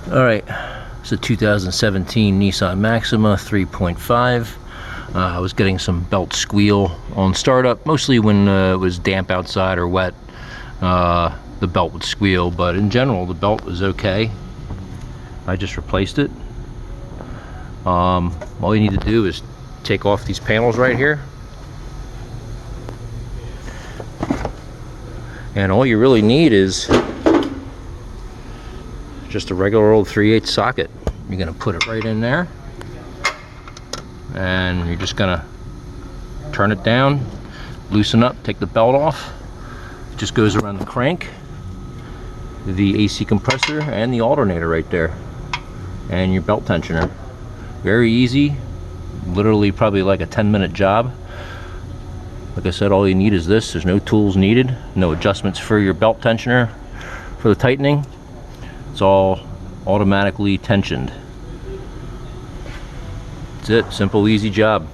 Alright, it's a 2017 Nissan Maxima 3.5. I was getting some belt squeal on startup, mostly when it was damp outside or wet. The belt would squeal, but in general the belt was okay. I just replaced it. All you need to do is take off these panels right here, and all you really need is just a regular old 3/8 socket. You're gonna put it right in there, and you're just gonna turn it down, loosen up, take the belt off. It just goes around the crank, the AC compressor, and the alternator right there, and your belt tensioner. Very easy, literally probably like a 10-minute job. Like I said, all you need is this. There's no tools needed, no adjustments for your belt tensioner for the tightening. It's all automatically tensioned. That's it. Simple, easy job.